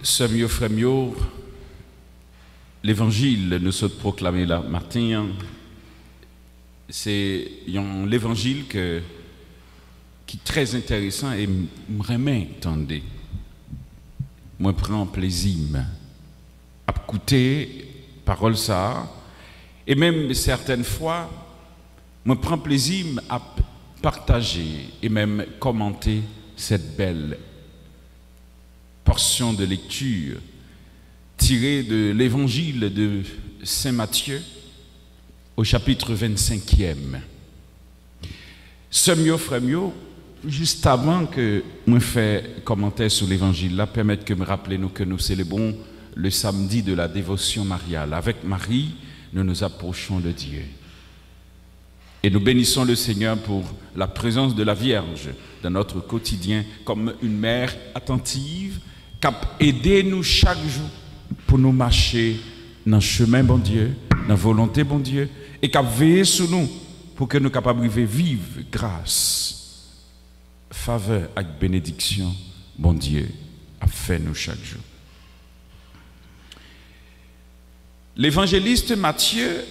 Semio Fremio, l'évangile nous sommes proclamé là matin, c'est l'évangile qui est très intéressant et vraiment tendez. Moi prends plaisir à écouter parole ça et même certaines fois moi prends plaisir à partager et même commenter cette belle portion de lecture tirée de l'évangile de Saint Matthieu au chapitre 25e. Semio Fremio, juste avant que moi fais commentaire sur l'évangile là, permettre que me rappeler nous que nous célébrons le samedi de la dévotion mariale. Avec Marie, nous nous approchons de Dieu. Et nous bénissons le Seigneur pour la présence de la Vierge dans notre quotidien comme une mère attentive qui a aidé nous chaque jour pour nous marcher dans le chemin bon Dieu, dans la volonté bon Dieu, et qui a veillé sur nous pour que nous soyons capables de vivre grâce, faveur et bénédiction bon Dieu a fait nous chaque jour. L'évangéliste Matthieu,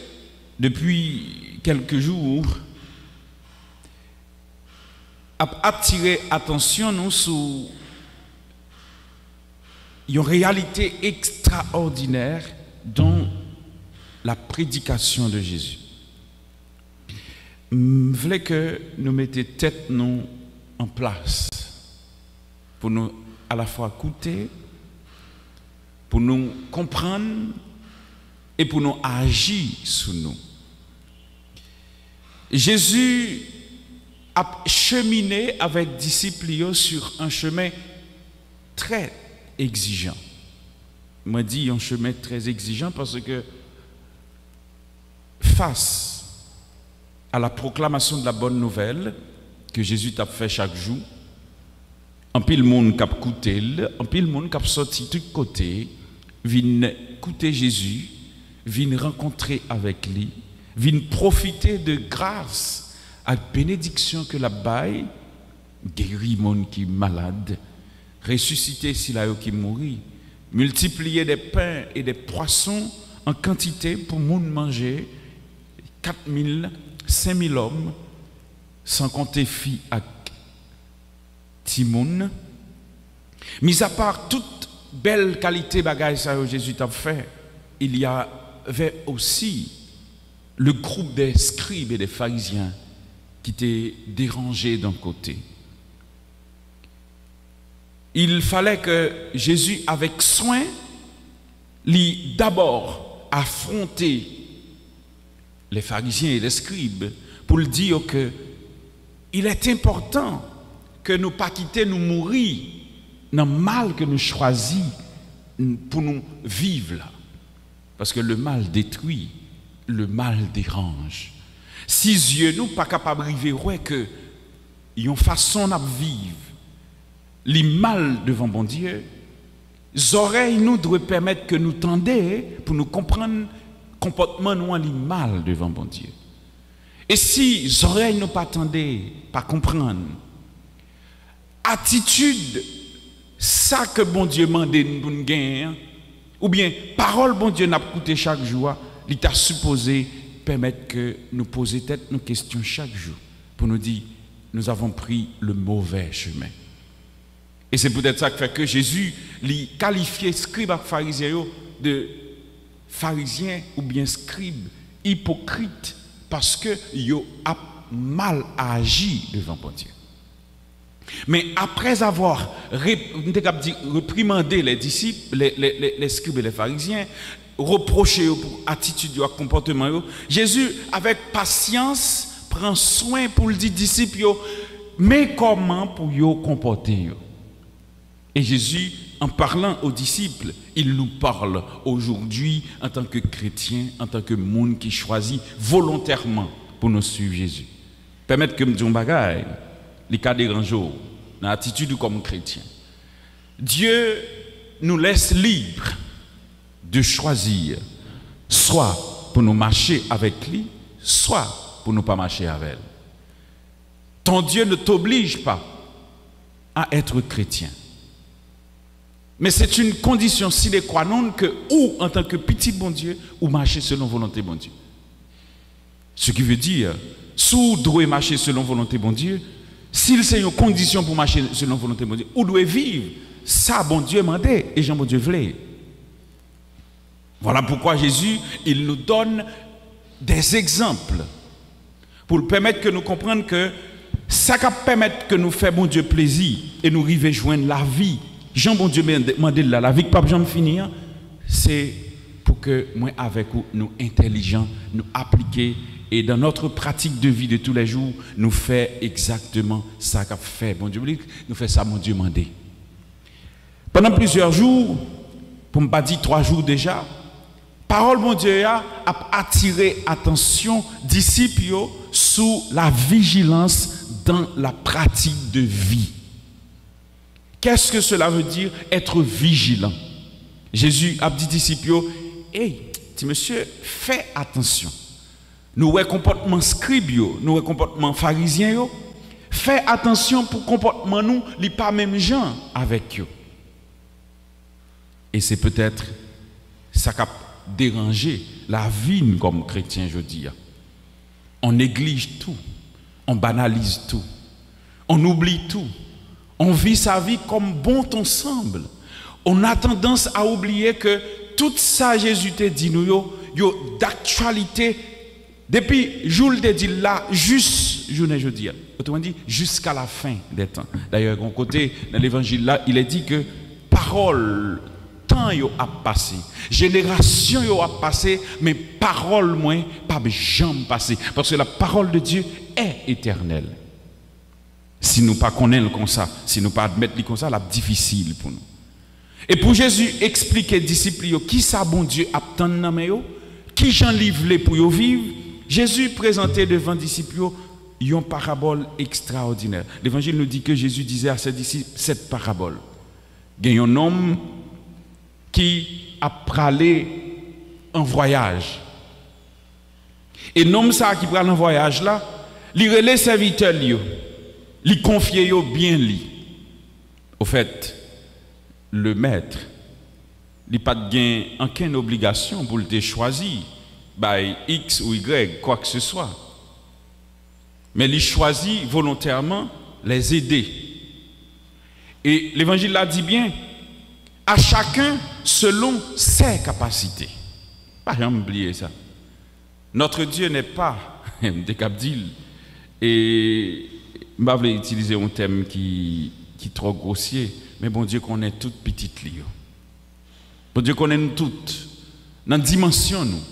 depuis quelques jours, a attiré attention nous sur une réalité extraordinaire dans la prédication de Jésus. Je voulais que nous mettions tête nous en place pour nous à la fois écouter, pour nous comprendre et pour nous agir sur nous. Jésus a cheminé avec disciples sur un chemin très exigeant. Moi dit un chemin très exigeant parce que face à la proclamation de la bonne nouvelle que Jésus t'a fait chaque jour, en pile monde qui a écouté, en pile monde qui a sorti de côté, vient écouter Jésus, vient rencontrer avec lui, vient profiter de grâce à la bénédiction que la baille, guérit monde qui est malade, ressusciter s'il a qui mourit, multiplier des pains et des poissons en quantité pour monde manger, 4000, 5000 hommes, sans compter filles et timoun. Mis à part toute belle qualité bagaille ça que Jésus t'a fait, il y avait aussi le groupe des scribes et des pharisiens qui étaient dérangés d'un côté. Il fallait que Jésus, avec soin, lui d'abord affronter les pharisiens et les scribes pour lui dire que il est important que nous pas quitter nous mourir dans le mal que nous choisissons pour nous vivre là. Parce que le mal détruit, le mal dérange. Si yeux nous pas capables de vivre ouais que y a une façon de vivre les mal devant bon Dieu, les oreilles nous doivent permettre que nous tendions pour nous comprendre comportement nous les mal devant bon Dieu. Et si les oreilles nous pas tendaient, pas comprendre, attitude ça que bon Dieu mande pour nous gagner, ou bien parole bon Dieu n'a écouté chaque jour, il t'a supposé permettre que nous poser tête nos questions chaque jour pour nous dire nous avons pris le mauvais chemin. Et c'est peut-être ça qui fait que Jésus lui qualifiait scribes et pharisiens de pharisiens ou bien scribes hypocrites parce que yo a mal agi devant bon Dieu. Mais après avoir réprimandé les disciples, les scribes et les pharisiens, reproché pour attitude et comportement, Jésus avec patience prend soin pour le dire disciples mais comment pour yo comporter. Et Jésus, en parlant aux disciples, il nous parle aujourd'hui en tant que chrétiens, en tant que monde qui choisit volontairement pour nous suivre Jésus. Permettre que me dise un bagage, les cas dérangeants, dans l'attitude comme chrétien. Dieu nous laisse libres de choisir, soit pour nous marcher avec lui, soit pour ne pas marcher avec elle. Ton Dieu ne t'oblige pas à être chrétien. Mais c'est une condition sine qua non que, ou en tant que petit bon Dieu, ou marcher selon volonté bon Dieu. Ce qui veut dire, si vous devez marcher selon volonté bon Dieu, s'il c'est une condition pour marcher selon volonté bon Dieu, vous devez vivre ça bon Dieu mandé et Jean bon Dieu voulait. Voilà pourquoi Jésus, il nous donne des exemples pour permettre que nous comprenions que ça va permettre que nous fassions bon Dieu plaisir et nous arriver joindre la vie. Jean bon Dieu m'a demandé la vie que pas Jean finir, c'est pour que moi avec vous nous intelligents, nous appliquer et dans notre pratique de vie de tous les jours, nous fait exactement ça qu'a fait bon Dieu. Nous fait ça mon Dieu mandé. Pendant plusieurs jours, pour ne pas dire 3 jours déjà, parole mon Dieu a attiré attention disciples sous la vigilance dans la pratique de vie. Qu'est-ce que cela veut dire être vigilant? Jésus a dit aux disciples, hey, petit monsieur, fais attention. Nous avons comportement scribe, nous avons comportement pharisien, fais attention pour comportement nous, les pas même gens avec eux. Et c'est peut-être ça qui a dérangé la vie comme chrétien, je dis. On néglige tout, on banalise tout, on oublie tout, on vit sa vie comme bon ensemble. On a tendance à oublier que tout ça, Jésus t'a dit, nous, yo d'actualité, depuis jour de dit là, juste, journée, je dis, autrement dit, jusqu'à la fin des temps. D'ailleurs, d'un côté, dans l'évangile là, il est dit que parole, temps yo a passé, génération yo a passé, mais parole moins pas jamais passé, parce que la parole de Dieu est éternelle. Si nous pas connaissons comme ça, si nous pas admettons comme ça, c'est difficile pour nous. Et pour Jésus expliquer aux disciples qui ça bon Dieu attend dans mes yo, qui j'en livre pour yo vivre, Jésus présentait devant les disciples une parabole extraordinaire. L'évangile nous dit que Jésus disait à ses disciples cette parabole. Il y a un homme qui a pralé en voyage. Et l'homme ça qui prend en voyage là, il relève serviteur il confie bien lui. Au fait, le maître, il n'a pas de aucune obligation pour te choisir by X ou Y, quoi que ce soit. Mais il choisit volontairement les aider. Et l'évangile l'a dit bien, à chacun selon ses capacités. Pas jamais oublier ça. Notre Dieu n'est pas des capdil. Et je ne vais pas utiliser un thème qui est trop grossier, mais bon Dieu connaît toutes petites lieux. Bon Dieu connaît nous toutes, dans la dimension, nous,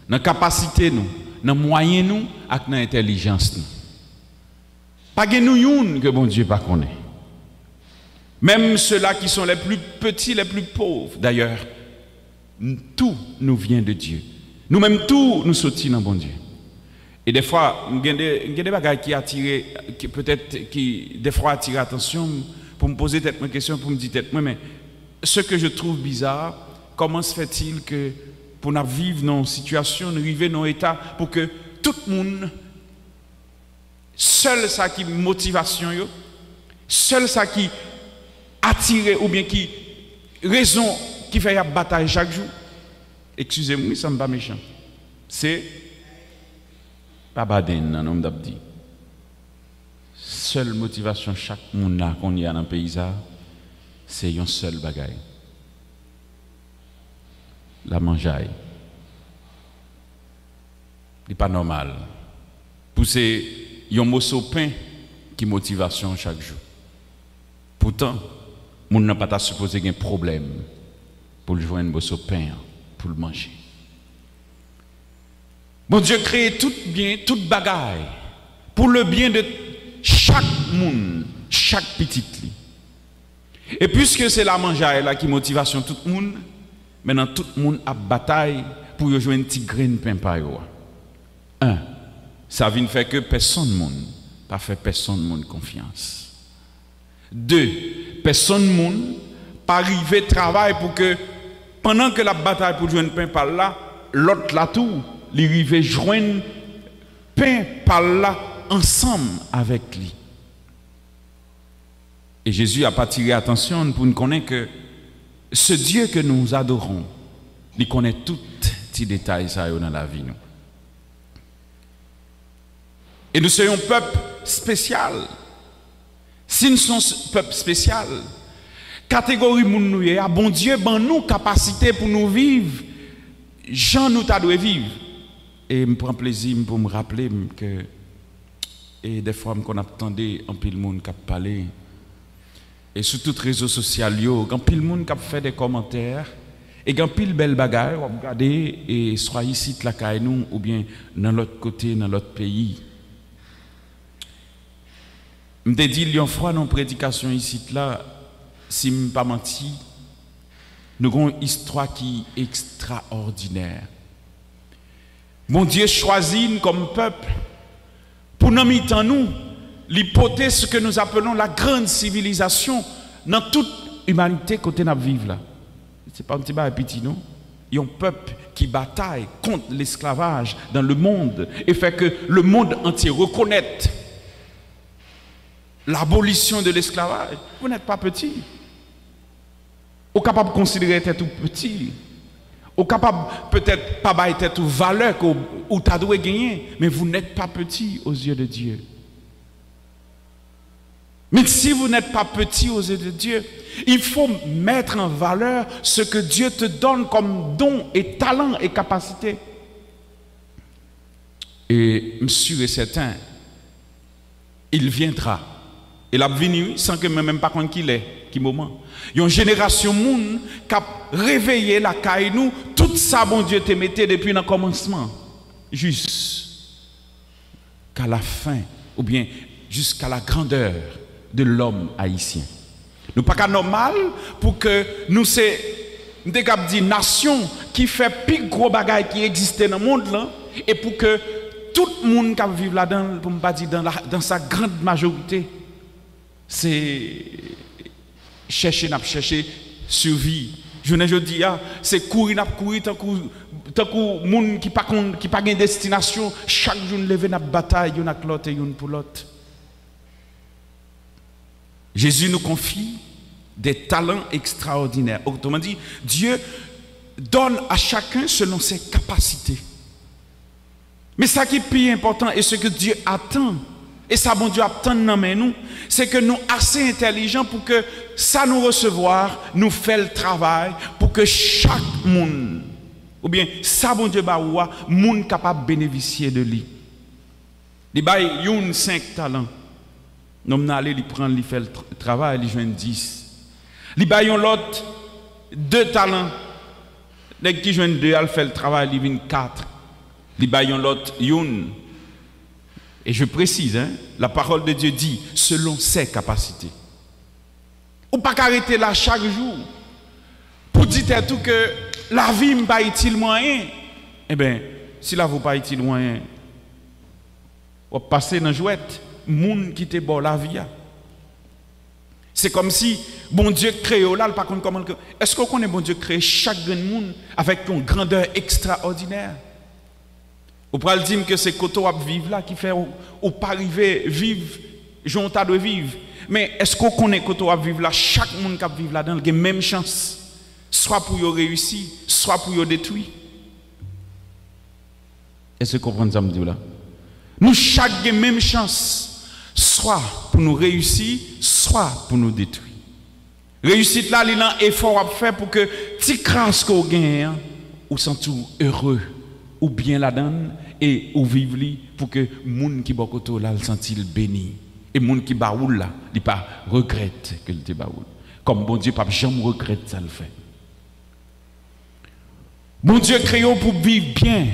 dans la capacité, nous, dans les moyens, nous, et dans l'intelligence. Nous. Pas que nous que bon Dieu ne connaît. Même ceux-là qui sont les plus petits, les plus pauvres. D'ailleurs, tout nous vient de Dieu. Nous-mêmes, tout nous sortit dans bon Dieu. Et des fois, il y a des bagages qui attirent, qui peut-être, qui des fois attirent l'attention pour me poser une question, pour me dire, mais ce que je trouve bizarre, comment se fait-il que pour nous vivre dans une situation, nous vivre dans un état, pour que tout le monde, seul ça qui motivation, seul ça qui attire ou bien qui raison qui fait la bataille chaque jour, excusez-moi, ça ne me pas méchant, c'est pas baden, un homme d'abdi. Seule motivation chaque monde qu'on y a dans le pays, c'est une seule bagaille. La mangeaille. Ce n'est pas normal. Pousser un morceau de pain qui motivation chaque jour. Pourtant, on n'a pas supposé un problème pour le joindre un morceau de pain pour le manger. Bon Dieu crée tout bien, toute bagaille pour le bien de chaque monde, chaque petite lit. Et puisque c'est la mangeaille là qui motivation tout le monde, maintenant tout le monde a bataille pour jouer un petit grain de pain par jour. Ça vient faire que personne monde pas fait personne monde confiance. 2, personne monde pas arriver travail pour que pendant que la bataille pour jouer un pain par là, l'autre là tout les rives joignent pain par là ensemble avec lui. Et Jésus a pas tiré attention pour nous connaître que ce Dieu que nous adorons, il connaît tous les détails dans la vie. Et nous soyons un peuple spécial. Si nous sommes un peuple spécial, catégorie moun nou a bon Dieu ban nous capacité pour nous vivre Jean nous t'a doit vivre. Et me prend plaisir pour me rappeler que et des fois qu'on attendait un pile monde qui parler et sur tous les réseaux sociaux quand pile monde qui fait des commentaires et quand pile belle bagaille on regarder et soit ici la caille nous ou bien dans l'autre côté dans l'autre pays. Me dit lion froid dans prédication ici là si me pas menti nous avons une histoire qui est extraordinaire. Mon Dieu choisit comme peuple pour nous mettre en nous l'hypothèse que nous appelons la grande civilisation dans toute humanité côté nous vivre là. C'est pas un petit petit non. Il y a un peuple qui bataille contre l'esclavage dans le monde et fait que le monde entier reconnaisse l'abolition de l'esclavage. Vous n'êtes pas petit. Vous êtes capable de considérer être tout petit. Vous êtes capable peut-être pas être tout valeur ou tu dois gagner, mais vous n'êtes pas petit aux yeux de Dieu. Mais si vous n'êtes pas petit aux yeux de Dieu, il faut mettre en valeur ce que Dieu te donne comme don et talent et capacité. Et sûr et certain, il viendra. Il a venu sans que même pas compte qu'il est, qui moment. Il y a une génération moun qui a réveillé la caille nous, tout ça bon Dieu te mettait depuis le commencement, jusqu'à la fin, ou bien jusqu'à la grandeur de l'homme haïtien. Nous pas normal pour que nous c'est des nation qui fait plus gros bagaille qui existait dans le monde là, et pour que tout le monde qui vit là-dedans, pour me pas dire dans sa grande majorité, c'est chercher survie. Je ne dis pas, c'est courir tant que monde qui pas de destination, chaque jour lever une bataille une avec l'autre et une pour l'autre. Jésus nous confie des talents extraordinaires. Autrement dit, Dieu donne à chacun selon ses capacités. Mais ce qui est plus important et ce que Dieu attend, et ça, bon Dieu attend dans nous, c'est que nous assez intelligents pour que ça nous recevoir, nous fait le travail pour que chaque monde, ou bien ça, bon Dieu, monde capable de bénéficier de lui. Il y a 5 talents. Nous allons lui prendre, lui faire le travail, lui joindre 10. Il y a l'autre 2 talents. Les qui joignent 2, elle fait le travail, il vient 4. Il y a l'autre 1. Et je précise, la parole de Dieu dit selon ses capacités. Ou pas qu'arrêter là chaque jour pour dire tout que la vie n'est pas utile moyen. Eh bien, si la vie n'est pas utile moyen, on va passer dans la jouette, moun qui te bon la vie. C'est comme si bon Dieu crée là, par contre, comment est-ce qu'on connaît bon Dieu crée chaque grand monde avec une grandeur extraordinaire? Ou pour le dire que c'est côté à vivre là qui fait ou pas arriver vivre, j'en tas de vivre. Mais est-ce qu'on connaît côté à vivre là, chaque monde qui vivre là-dedans a la même chance, soit pour y réussir, soit pour y détruire. Est-ce que vous comprenez ça me dit là? Nous chaque a la même chance, soit pour nous réussir, soit pour nous détruire. Réussite là, il y a un effort à faire pour que tu crases qu'on gagne, ou sens heureux. Ou bien la donne et ou vivre pour que moun qui bokoto là le sentil béni et moun qui baoul là il pas regrette que il te baoul comme bon Dieu pas jamais regrette ça le fait. Bon Dieu créé pour vivre bien.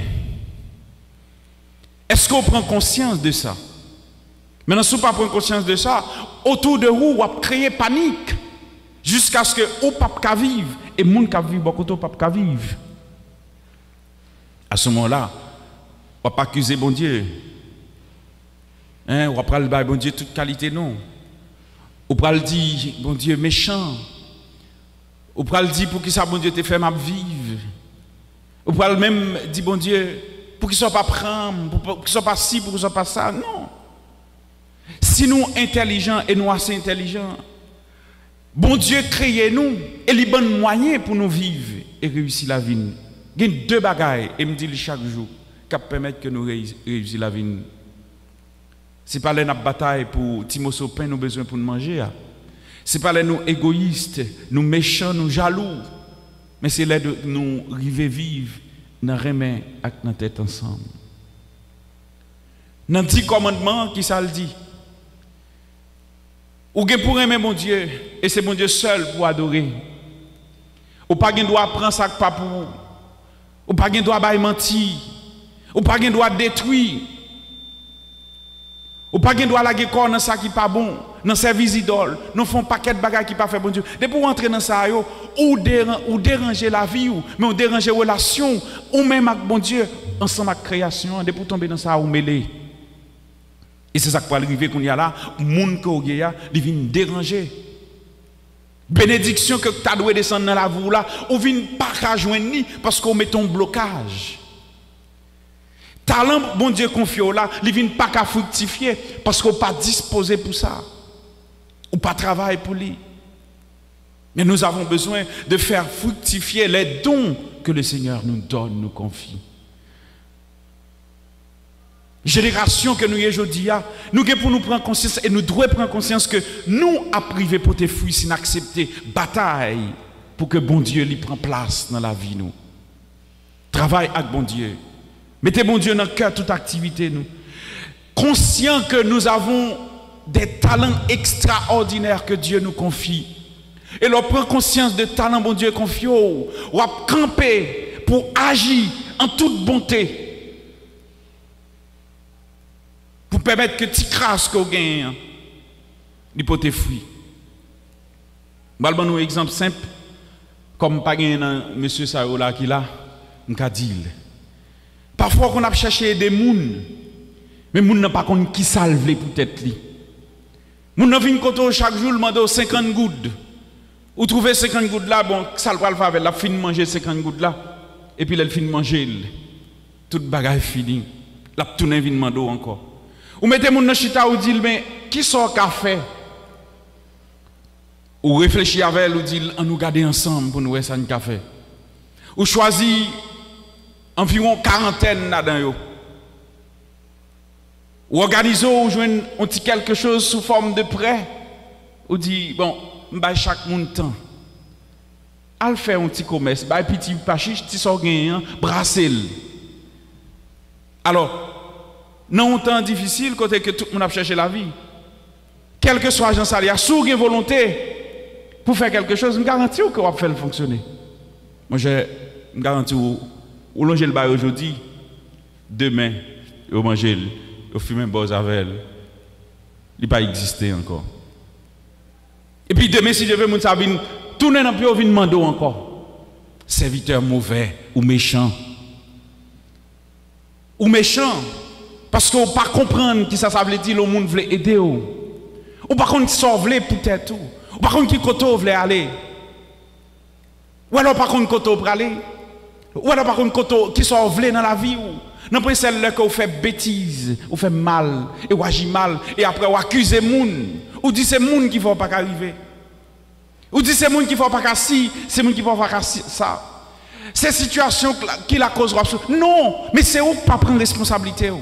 Est-ce qu'on prend conscience de ça? Maintenant si on pas prend conscience de ça, autour de vous on créer panique jusqu'à ce que ou pas vivre et moun qui vivre bokoto pas vivre. À ce moment-là, on ne va pas accuser bon Dieu. On va pas le bon Dieu toute qualité, non. On va le dire, bon Dieu méchant. On va le dire pour que ça, bon Dieu, te fait ma vivre. On va le même dire, bon Dieu, pour qu'il ne soit pas prendre, pour qu'il ne soit pas ci, pour qu'il ne soit pas ça. Non. Si nous intelligents et nous assez intelligents, Bon Dieu créé nous et les bons moyens pour nous vivre et réussir la vie. Il y a deux bagailles et me dit chaque jour qui permettent que nous réussir la vie. C'est pas la bataille pour Timoso pain nous besoin pour nous manger. C'est pas les nous égoïstes, nous méchants, nous jaloux. Mais c'est là de nous river vivre dans remède avec notre tête ensemble. Dans le 10 commandements qui ça le dit. Ou bien pour aimer mon Dieu, et c'est mon Dieu seul pour adorer. Ou pas qu'il doit prendre ça pas pour. Ou pas qu'il doit mentir. Ou pas qu'il doit détruire. Ou pas qu'il doit laguer corps dans ça qui pas bon, dans service idole. Nous font paquet de bagages qui pas fait bon Dieu. Dès pour entrer dans ça ou déranger la vie mais ou déranger la relation ou même avec bon Dieu ensemble avec création, dès pour tomber dans ça ou mêler. Et c'est ça qui va arriver qu'on y a là, monde qui est là, il vient déranger. Bénédiction que tu as dû descendre dans la voie là, ou vient pas joindre ni parce qu'on met ton blocage. Talent, bon Dieu confie là, il vient pas qu'à fructifier parce qu'on pas disposé pour ça. Ou pas travailler pour lui. Mais nous avons besoin de faire fructifier les dons que le Seigneur nous donne, nous confie. Génération que nous y aujourd'hui, nous pour nous prendre conscience et nous devons prendre conscience que nous a privé pour tes fruits sin accepter bataille pour que bon Dieu lui prenne place dans la vie nous. Travaille avec bon Dieu. Mettez bon Dieu dans le cœur toute activité nous. Conscient que nous avons des talents extraordinaires que Dieu nous confie. Et l'on prend conscience de talents bon Dieu confie ou à camper pour agir en toute bonté. Pour permettre que tu crasses qu'on gagne, l'hypothèse fruit. Je vais vous donner un exemple simple. Comme pas un monsieur Saoula qui là, m'ka dit. Parfois qu'on a cherché des mouns, mais moun n'a pas connu qui salve pour tête li. Moun n'a vinn koto chaque jour demande 50 gouttes. Ou trouver 50 gouttes là, bon, ça le va avec la fin manger 50 gouttes là, et puis elle fin manger. Toute bagaille fini. La tourner vinn demander encore. Ou mettez moun dans chita ou dit mais qui sort café? Ou réfléchir avec elle ou dit on nous garder ensemble pour nous faire un café. Ou choisir environ quarantaine là-dedans yo. Ou organiser ou joindre un petit quelque chose sous forme de prêt. Ou dit bon, m'ba chaque monde temps. Al faire un petit commerce, ba petit pachiche, petit sort gagnant, brasser. Alors dans un temps difficile, côté que tout le monde a cherché la vie, quel que soit l'agent salaire, si vous avez une volonté pour faire quelque chose, je garantis que vous va faire fonctionner. Moi, je garantis que vous longez le bail aujourd'hui, demain, vous mangez, vous fumez un bon avec, il n'a pas existé encore. Et puis demain, si Dieu veut, vous savez, tourner dans le pied, vous venez demander encore. Serviteur mauvais ou méchant. Ou méchant. Parce qu'on ne peut pas comprendre qui ça veut dire, le monde veut aider. Ou pas contre qui ça veut peut-être. Ou pas contre qui koto veut aller. Ou alors pas contre koto pour aller. Ou alors pas contre koto qui ça veut dans la vie. Non pas celle que vous faites bêtise, vous faites mal, et vous agissez mal, et après vous accusez les gens. Ou dites c'est les gens qui ne vont pas arriver. Ou dites c'est les gens qui ne vont pas si, c'est les gens qui ne vont pas ça. C'est situation qui la causera. Non, mais c'est où pas prendre responsabilité.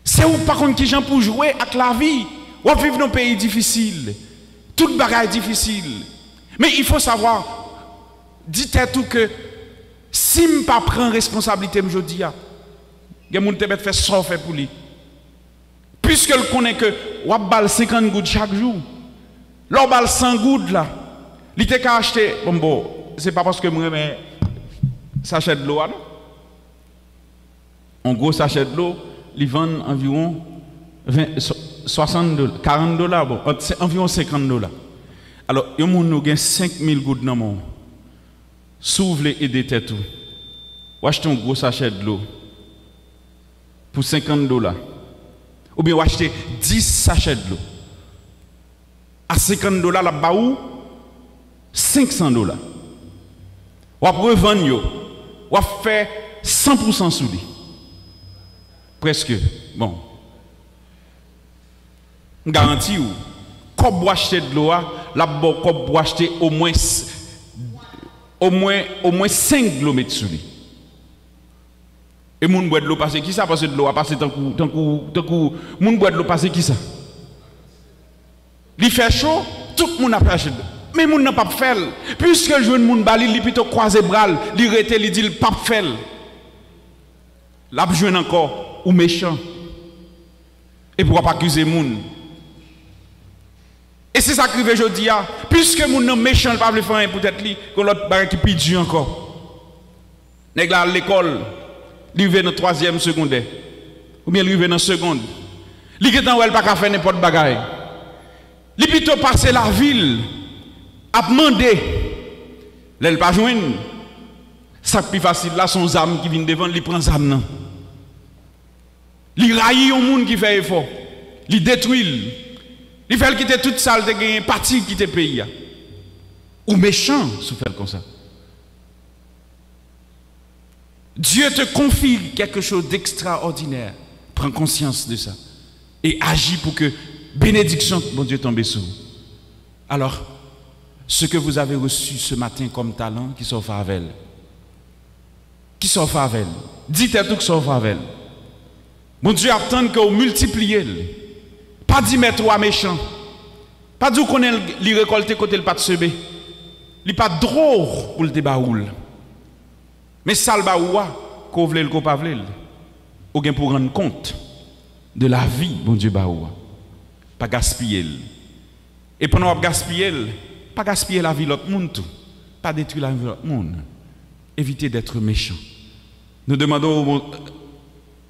C'est où par contre qui gens pour jouer avec la vie. Ou vivre dans un pays difficile. Toute bagaille difficile. Mais il faut savoir, dites tout que si je ne prends pas responsabilité aujourd'hui, il y a des gens qui faire ça pour lui. Puisque le connaît que ou bal 50 gouttes chaque jour. L'on bal 100 gouttes là. Il t'a qu'à acheter bon, c'est pas parce que moi mais sachet de l'eau non. En gros sachet de l'eau ils vendent environ 60 $, 40 $, bon, c'est environ 50 $. Alors, il y a des 5000 gouttes dans mon. Si vous voulez aider tête tout, vous achetez un gros sachet de l'eau pour 50 $. Ou bien vous achetez 10 sachets de l'eau. À 50 $, la baou 500 $. Ou après revendre, ou faire 100% sous lui. Presque, bon. Je garantis, comme pour acheter de l'eau, la bon comme pour acheter au moins 5 km sur lui. Et moun boit de l'eau passer qui ça parce que de l'eau a passé tant coup moun boit de l'eau passer qui ça. Il fait chaud, tout le monde a acheté de l'eau. Mais moun n'a pas fait. Puisque je veux moun bali, il plutôt croiser bras, il rete, il dit il pas fait. L'a besoin encore ou méchant. Et pourquoi pas accuser moun? Et c'est ça que je dis, puisque moun non méchant, il pas veut faire peut-être li, que l'autre barre qui pide encore. Nèg là à l'école, il vient dans 3e secondaire. Ou bien il vient dans seconde. Li qui tant ou elle pas faire n'importe bagaille. Li plutôt passer la ville à demander. L'elle pas joindre. Ça plus facile là son âme qui vient devant, il prend âme nan. Il raille un monde qui fait effort. Il détruit. Il fait quitter toute salle de gagner parti quitter pays. Ou méchant sous faire comme ça. Dieu te confie quelque chose d'extraordinaire. Prends conscience de ça. Et agis pour que bénédiction, mon Dieu, tombe sur vous. Alors, ce que vous avez reçu ce matin comme talent, qui sont favel. Qui sont favel. Dites-le tout qui sont favel. Mon Dieu attend que vous multipliez. Pas dit mettre à méchant. Pas dit qu'on ait récolté côté le pas de semé. Il n'est pas drôle pour le débaoul. Mais ça le baoua, qu'on veut le qu'on pas veut. Ou bien pour rendre compte de la vie, mon Dieu baoua. Pas gaspiller. Et pendant gaspiller, pas gaspiller la vie de l'autre monde tout. Pas détruire la vie de l'autre monde. Évitez d'être méchant. Nous demandons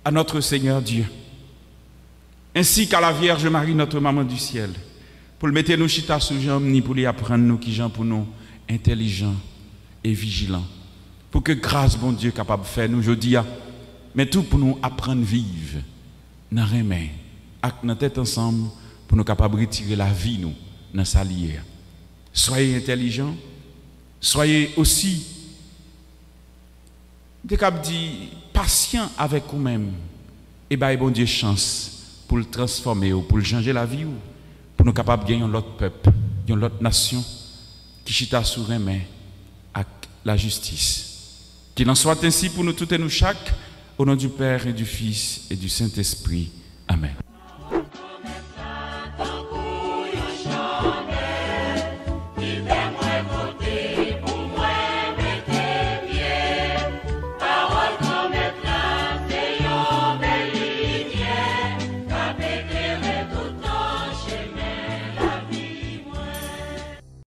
à notre Seigneur Dieu, ainsi qu'à la Vierge Marie, notre maman du ciel, pour le mettre nous chita sous jambe, ni pour lui apprendre nous qui gens pour nous intelligents et vigilants. Pour que grâce, bon Dieu, capable de faire nous, je dis, mais tout pour nous apprendre à vivre, dans les mains, avec notre tête ensemble, pour nous capables de retirer la vie, nous, dans sa lière. Soyez intelligents, soyez aussi, des cap dit, patient avec vous-même, et bien, bon Dieu, chance pour le transformer ou pour le changer la vie, ou pour nous capables de gagner l'autre peuple, l'autre nation, qui chita sur les mains avec la justice. Qu'il en soit ainsi pour nous toutes et nous chaque, au nom du Père et du Fils et du Saint-Esprit. Amen.